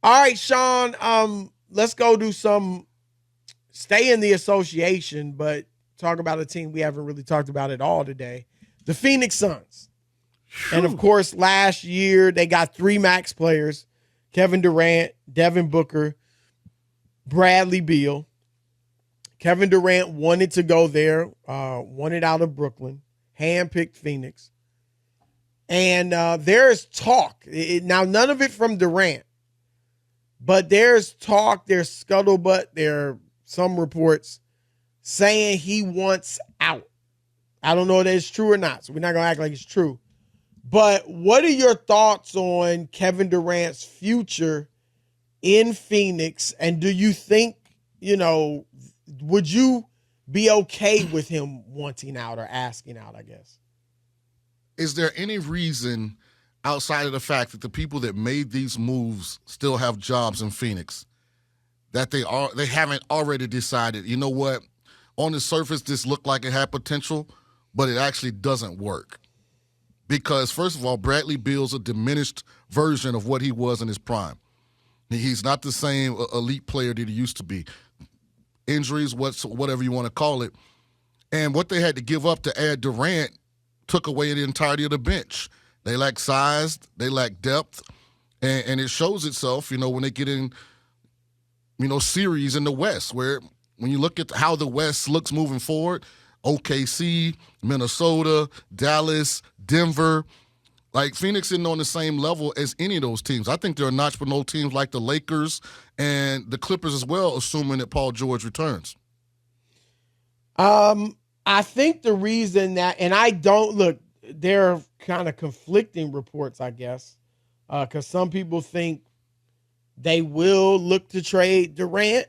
All right, Sean. Let's go do some stay in the association, but talk about a team we haven't really talked about at all today. The Phoenix Suns. And of course, last year they got three max players: Kevin Durant, Devin Booker, Bradley Beal. Kevin Durant wanted to go there, wanted out of Brooklyn, handpicked Phoenix. And there's talk. Now, none of it from Durant, but there's talk, there's scuttlebutt, there are some reports saying he wants out. I don't know if it's true or not, so we're not going to act like it's true. But what are your thoughts on Kevin Durant's future in Phoenix? And do you think, would you be okay with him wanting out or asking out, I guess? Is there any reason outside of the fact that the people that made these moves still have jobs in Phoenix that they haven't already decided, you know what, on the surface this looked like it had potential, but it actually doesn't work? Because first of all, Bradley Beal's a diminished version of what he was in his prime. He's not the same elite player that he used to be. Injuries, whatever you want to call it. And what they had to give up to add Durant took away the entirety of the bench. They lack size, they lack depth, and it shows itself, when they get in, series in the West, where when you look at how the West looks moving forward, OKC, Minnesota, Dallas, Denver, like Phoenix isn't on the same level as any of those teams. I think they're a notch below teams like the Lakers and the Clippers as well, assuming that Paul George returns. I think the reason that, and I don't look, there are kind of conflicting reports, I guess, because some people think they will look to trade Durant,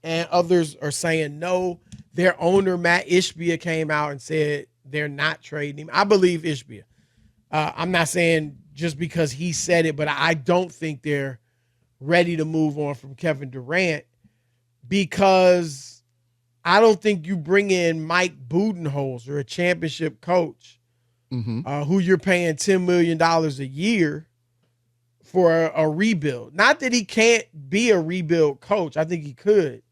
and others are saying no. Their owner, Matt Ishbia, came out and said they're not trading him. I believe Ishbia. I'm not saying just because he said it, but I don't think they're ready to move on from Kevin Durant because I don't think you bring in Mike Budenholzer, a championship coach, who you're paying $10 million a year for a rebuild. Not that he can't be a rebuild coach. I think he could.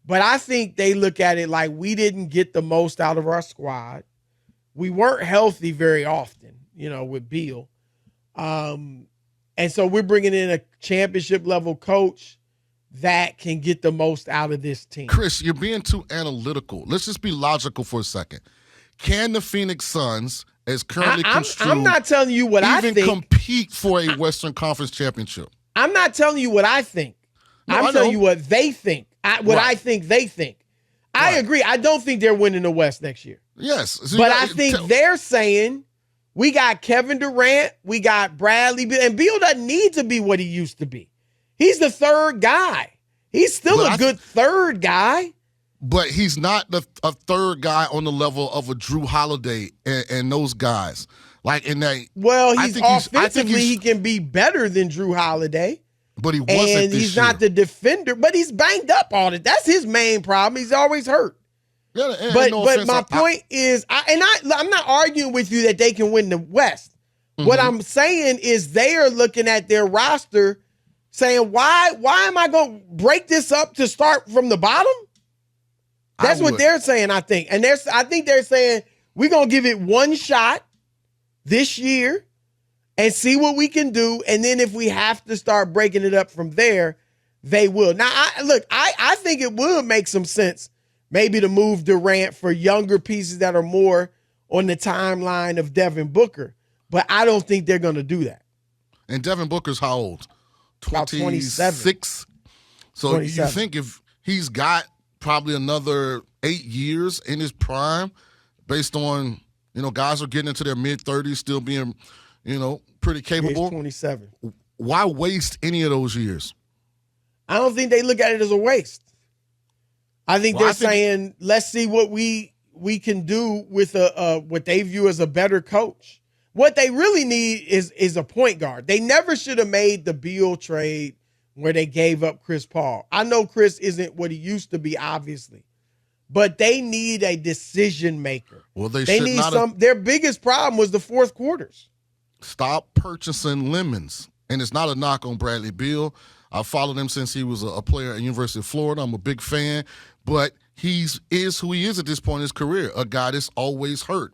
But I think they look at it like we didn't get the most out of our squad. We weren't healthy very often, with Beal. And so we're bringing in a championship level coach that can get the most out of this team. Chris, you're being too analytical. Let's just be logical for a second. Can the Phoenix Suns, as currently construed, I'm not telling you what I think, even compete for a Western Conference championship? I'm not telling you what I think. I'm telling you what they think. I think they think. I agree. I don't think they're winning the West next year. Yes. So but I think they're saying we got Kevin Durant, we got Bradley Beal, and Beal doesn't need to be what he used to be. He's the third guy. He's still a good third guy. But he's not a third guy on the level of a Drew Holiday and those guys. Like in that. Well, offensively, he can be better than Drew Holiday. But he wasn't and he's not the defender, but he's banged up all it. That's his main problem. He's always hurt. Yeah, but my point is, I'm not arguing with you that they can win the West. Mm-hmm. What I'm saying is they are looking at their roster saying, why am I going to break this up to start from the bottom? That's what they're saying, I think. And I think they're saying we're going to give it one shot this year and see what we can do. And then if we have to start breaking it up from there, they will. Now, I think it would make some sense maybe to move Durant for younger pieces that are more on the timeline of Devin Booker. But I don't think they're going to do that. And Devin Booker's how old? 26. So 27. You think if he's got probably another 8 years in his prime based on, guys are getting into their mid-30s still being, pretty capable. He's 27. Why waste any of those years? I don't think they look at it as a waste. I think they're saying, let's see what we can do with what they view as a better coach. What they really need is a point guard. They never should have made the Beal trade where they gave up Chris Paul. I know Chris isn't what he used to be, obviously, but they need a decision maker. Well, they need their biggest problem was the fourth quarters. Stop purchasing lemons. And it's not a knock on Bradley Beal. I've followed him since he was a player at University of Florida. I'm a big fan, but he is who he is at this point in his career, a guy that's always hurt.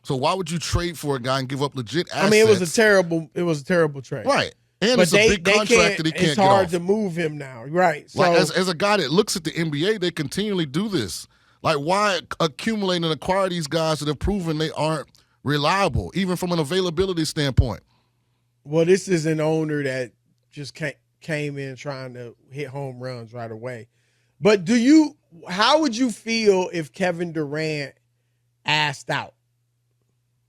So why would you trade for a guy and give up legit assets? I mean, it was a terrible trade. Right. And but it's a big contract that he can't It's get hard off. to move him now. Right. So Like as a guy that looks at the NBA, they continually do this. Like, why accumulate and acquire these guys that have proven they aren't reliable, even from an availability standpoint? Well, this is an owner that just came in trying to hit home runs right away. But how would you feel if Kevin Durant asked out?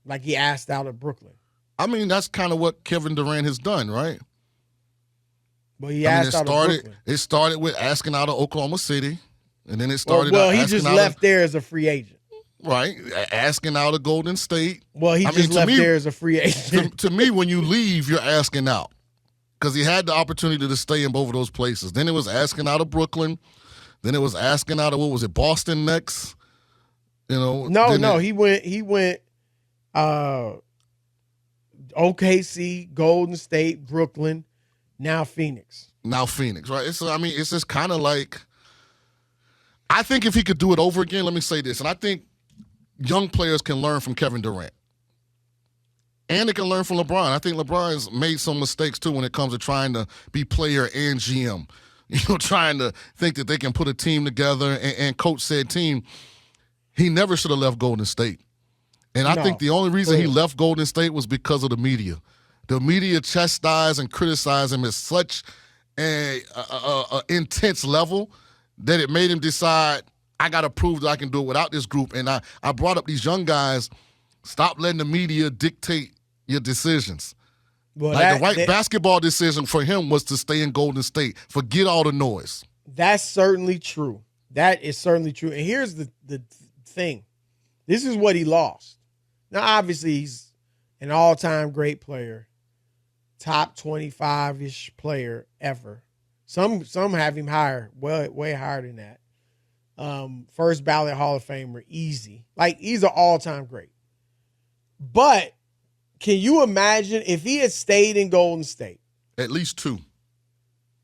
Like he asked out of Brooklyn. I mean, that's kind of what Kevin Durant has done, right? But he asked out of Brooklyn. It started with asking out of Oklahoma City, and then it started Well, he just left there as a free agent. Right, asking out of Golden State. Well, he just left there as a free agent. To me, when you leave, you're asking out because he had the opportunity to stay in both of those places. Then it was asking out of Brooklyn. Then it was asking out of, what was it, Boston next? You know. No, he went OKC, Golden State, Brooklyn, now Phoenix. Right? It's just kind of like, I think if he could do it over again, let me say this, and I think young players can learn from Kevin Durant. And they can learn from LeBron. I think LeBron has made some mistakes, too, when it comes to trying to be player and GM. Trying to think that they can put a team together and coach said team. He never should have left Golden State. And I think the only reason he left Golden State was because of the media. The media chastised and criticized him at such an intense level that it made him decide, I got to prove that I can do it without this group. And I brought up these young guys, stop letting the media dictate your decisions. Well, the right basketball decision for him was to stay in Golden State. Forget all the noise. That's certainly true. That is certainly true. And here's the thing. This is what he lost. Now, obviously, he's an all-time great player, top 25-ish player ever. Some have him higher, way higher than that. First ballot Hall of Famer, easy. Like, he's an all-time great. But can you imagine if he had stayed in Golden State? At least 2.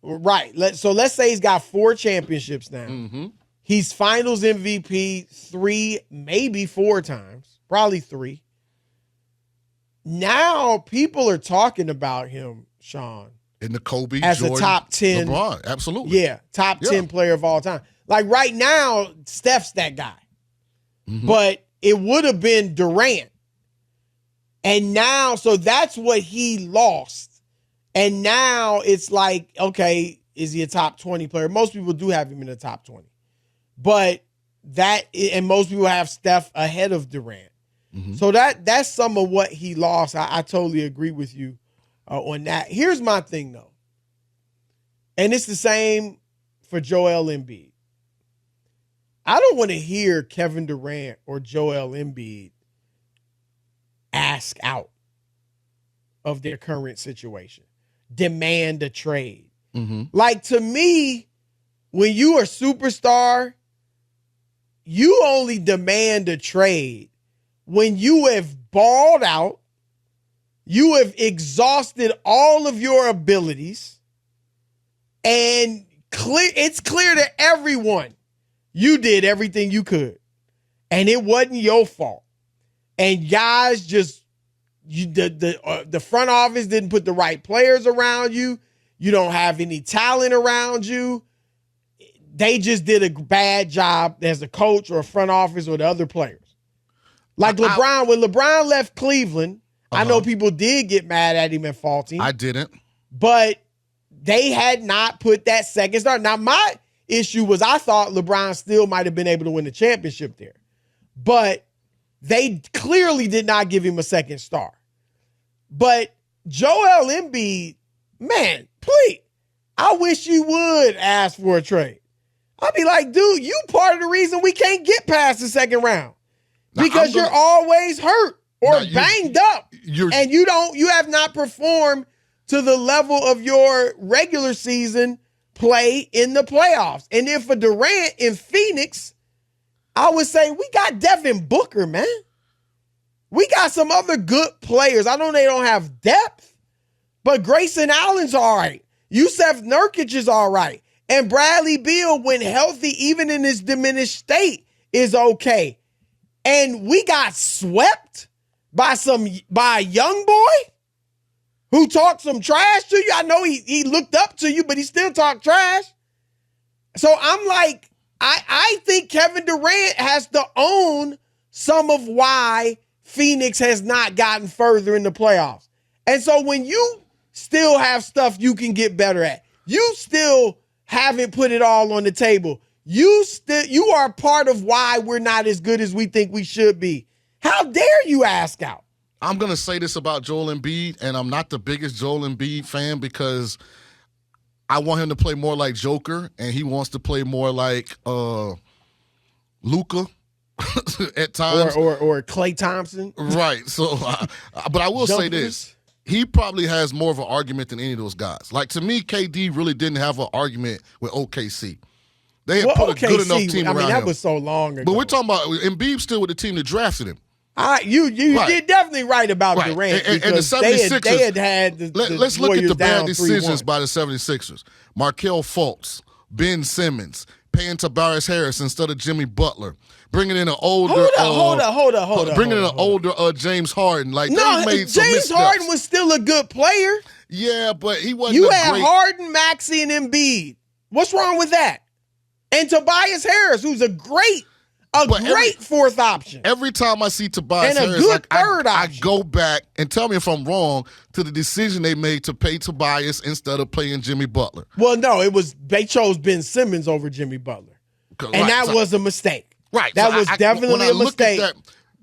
Right. So let's say he's got 4 championships now. Mm-hmm. He's finals MVP 3, maybe 4 times. Probably 3. Now people are talking about him, Sean. In the Kobe, as Jordan, a top 10. LeBron, absolutely. Yeah, top 10 player of all time. Like right now, Steph's that guy. Mm-hmm. But it would have been Durant. And now, so that's what he lost. And now it's like, okay, is he a top 20 player? Most people do have him in the top 20. But and most people have Steph ahead of Durant. Mm-hmm. So that's some of what he lost. I totally agree with you on that. Here's my thing, though. And it's the same for Joel Embiid. I don't want to hear Kevin Durant or Joel Embiid ask out of their current situation, demand a trade. Mm-hmm. Like, to me, when you are a superstar, you only demand a trade when you have balled out, you have exhausted all of your abilities, and it's clear to everyone you did everything you could, and it wasn't your fault. And guys the front office didn't put the right players around you. You don't have any talent around you. They just did a bad job as a coach or a front office or the other players. Like LeBron, when LeBron left Cleveland, I know people did get mad at him and fault him. I didn't. But they had not put that second star. Now, my issue was I thought LeBron still might have been able to win the championship there. But they clearly did not give him a second star. But Joel Embiid, man, please, I wish you would ask for a trade. I'd be like, dude, you part of the reason we can't get past the second round. Because you're always hurt or banged up. And you have not performed to the level of your regular season play in the playoffs. And then for Durant in Phoenix, I would say we got Devin Booker, man. We got some other good players. I know they don't have depth, but Grayson Allen's all right. Yusef Nurkic is all right. And Bradley Beal, when healthy, even in his diminished state, is okay. And we got swept by a young boy who talked some trash to you. I know he looked up to you, but he still talked trash. So I'm like, I think Kevin Durant has to own some of why Phoenix has not gotten further in the playoffs. And so when you still have stuff you can get better at, you still haven't put it all on the table, you are part of why we're not as good as we think we should be. How dare you ask out? I'm going to say this about Joel Embiid, and I'm not the biggest Joel Embiid fan because I want him to play more like Joker, and he wants to play more like Luka at times. Or Klay Thompson. Right. So, but I will say this. He probably has more of an argument than any of those guys. Like, to me, KD really didn't have an argument with OKC. They had put a good enough team around him. That was so long ago. But we're talking about Embiid still with the team that drafted him. You did definitely right about Durant. And the 76ers, they had let's look at the bad decisions 3-1. by the 76ers. Markelle Fultz, Ben Simmons, paying Tobias Harris instead of Jimmy Butler, bringing in an older bringing in an older James Harden. Like, no, they made some James missteps. Harden was still a good player. Yeah, but he wasn't. You had Harden, Maxey, and Embiid. What's wrong with that? And Tobias Harris, who's a great fourth option. Every time I see Tobias and Harris, a good third option. I go back and tell me if I'm wrong to the decision they made to pay Tobias instead of paying Jimmy Butler. Well, no, they chose Ben Simmons over Jimmy Butler. And that was a mistake. Right. That was definitely a mistake.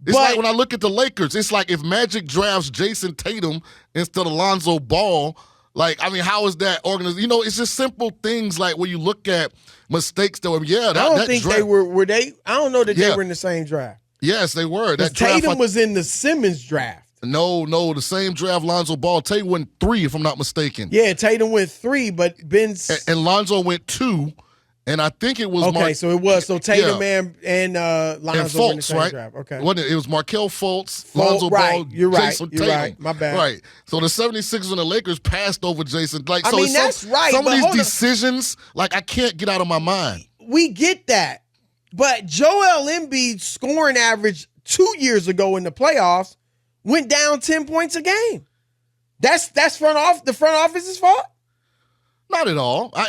It's like when I look at the Lakers, it's like if Magic drafts Jason Tatum instead of Lonzo Ball, like, I mean, how is that organized? You know, it's just simple things like when you look at mistakes that were, I don't think they were they? I don't know that they were in the same draft. Yes, they were. That Tatum was in the Simmons draft. No, the same draft Lonzo Ball. Tatum went 3, if I'm not mistaken. Yeah, Tatum went 3, but and Lonzo went 2. And I think it was so it was Tatum and Lonzo were in the same draft. Okay, it was Markelle Fultz, Lonzo Ball, You're Jason Tatum. Right. My bad. Right. So the 76ers and the Lakers passed over Jason. Like, that's right. Some of these decisions, like, I can't get out of my mind. We get that, but Joel Embiid's scoring average 2 years ago in the playoffs went down 10 points a game. That's the front office's fault. Not at all. I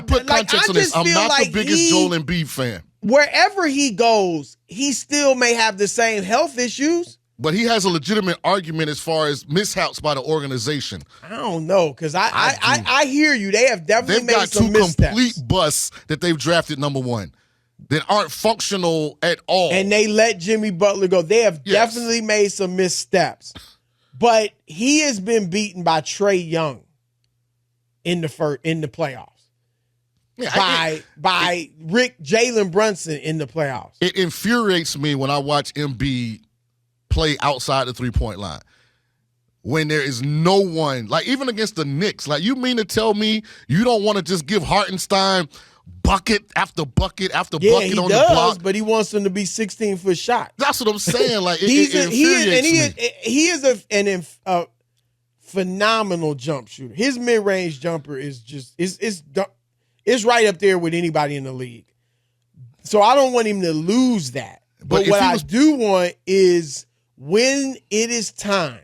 put context on this. I'm not the biggest Joel Embiid fan. Wherever he goes, he still may have the same health issues. But he has a legitimate argument as far as mishaps by the organization. I don't know, because I hear you. They have definitely made some missteps. They've got 2 complete busts that they've drafted number 1 that aren't functional at all. And they let Jimmy Butler go. They have definitely made some missteps. But he has been beaten by Trae Young in the playoffs. Yeah, by Jalen Brunson in the playoffs. It infuriates me when I watch Embiid play outside the 3-point line. When there is no one, like even against the Knicks, like, you mean to tell me you don't want to just give Hartenstein bucket after bucket after bucket on the block? But he wants them to be 16-foot shots. That's what I'm saying. Like, it infuriates me. He is a phenomenal jump shooter. His mid-range jumper is just it's right up there with anybody in the league. So I don't want him to lose that. But what I do want is, when it is time,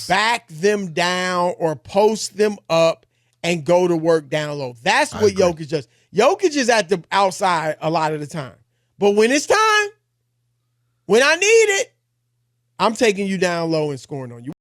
back them down or post them up and go to work down low. That's what Jokic does. Jokic is at the outside a lot of the time. But when it's time, when I need it, I'm taking you down low and scoring on you.